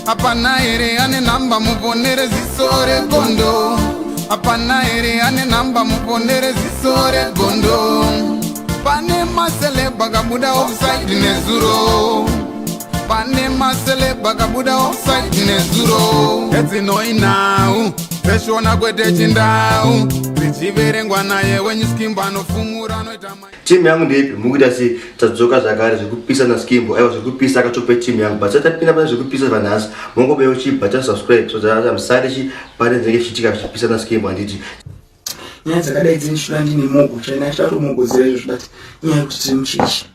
Apana ere ane namba muponere zisore gondo. Apana ere ane namba muponere zisore gondo. Pane masele bagabuda offside nezuro. Pane masele bagabuda offside nezuro. Eti no inau. Peshona kwete chindau. Zichiverengwa naye when you skimba no fumura no itama. Timu yangu ndipi mukuda si tadzoka zvakare zvekupisa na skimbo aiwa zvekupisa akachope timu yangu but tatapinda pana zvekupisa vanhasi mongo beyo chibva subscribe so that musare chi pane nzenge chitika zvipisa na skimbo anditi nyaya dzakadai dzinishura ndine mogo chena chatomogodzera izvo but nyaya kuti tiri muchechi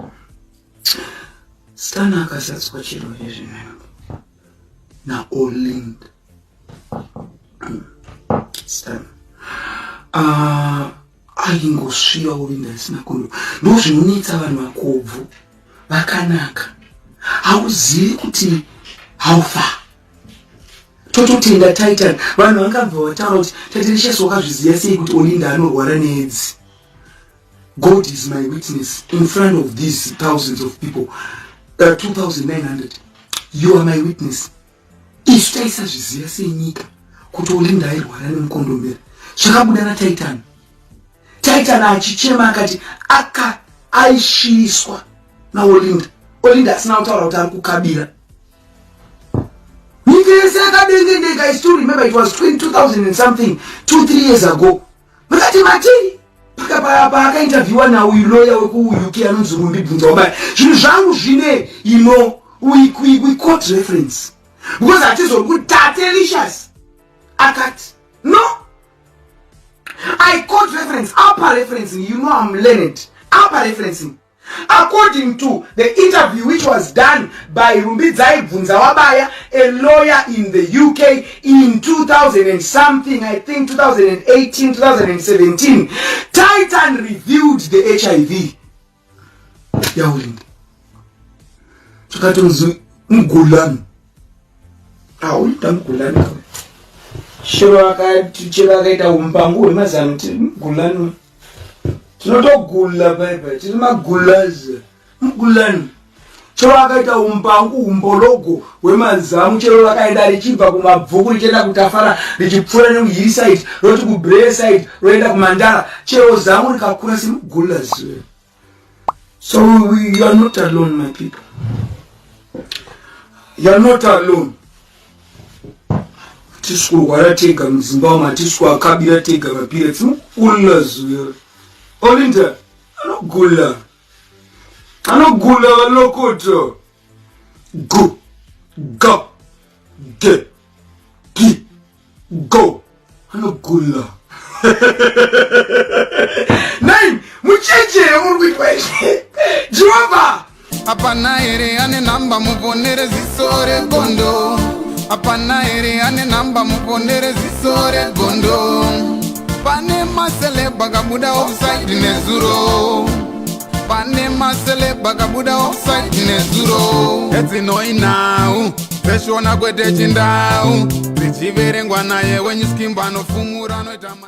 stana akasatswa chiro izvi na Olinda stana aingosvira Olinda isina kondo ndozvinonetsa vanhu vakobvu vakanaka hauzivi kuti haufa tototenda Tytan vanhu vangabva vataura kuti Tatelicious wakazviziva sei kuti Olinda anorwara needzi. God is my witness in front of these thousands of people 2,900 you are my witness. Isu taisazviziva senyika kuti Olinda airwara nemukondombera zvakabuda na Tytan achichema akati aishiriswa na Olinda asina kutaura kuti ari kukabira nyika yese yakadengedeka. I still remember it was 2000 and something 2-3 years ago makati matiri paakainterviewa nauyu lawyer weku-UK anonzi Rumbibvunza wabaya zvinhu zvangu zvine we quote reference because atizori kuti Tatelicious akati no I quote reference, upper referencing, you know I'm learned. Upper referencing. According to the interview which was done by Muzvezve, a lawyer in the UK in 2000 and something, I think 2018, 2017, Tytan reviewed the HIV. Ya Olinda. Chakatonzi Unogula. Olinda Unogula. Shiro akaita umpangu wemazano gulano tinotogula bye tiri magulazi mugulano shiro akaita umpangu umbologo wemazamu chero rakaenda richibva kumabvuku richienda kutafara richipfuura nemuhiri side roti kuBray side roenda kuMandara chero zamu rikakura semugulazi. So you are not alone my people, you are not alone. Tiskurwara tega muZimbabwe matisku akabira tega mapira tsimukula zuyo. Olinda anogula valokoto go ge gi go anogula nine mucheche urikuitwaizve Jehova. Apana ere ane namba muponere zisore gondo. Apana ere ane namba muponere zisore gondo. Pane masele bagabuda offside nezuro. Pane masele bagabuda offside nezuro. Eti no inau. Peshona kwete chindau. Zichiverengwa naye when you skimba no fumura no itama.